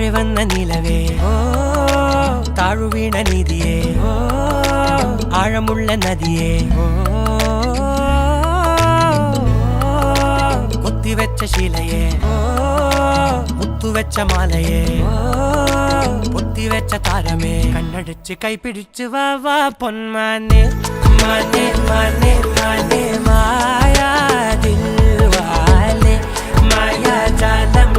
താഴെ വന്ന നിലവേ ഓ താഴുവീണ നിധിയേ ഓ ആഴമുള്ള നദിയേ ഓ കൊത്തിവെച്ച ശിലയേ ഓ മുത്തുവെച്ച മാലയേ ഓ പൊത്തിവെച്ച താരമേ കണ്ണടച്ച് കൈപിടിച്ച് വാ വാ പൊന്മാനെ മാനെ മാനെ മാനെ മായാ ദിൽവാലെ മായാ ജാലം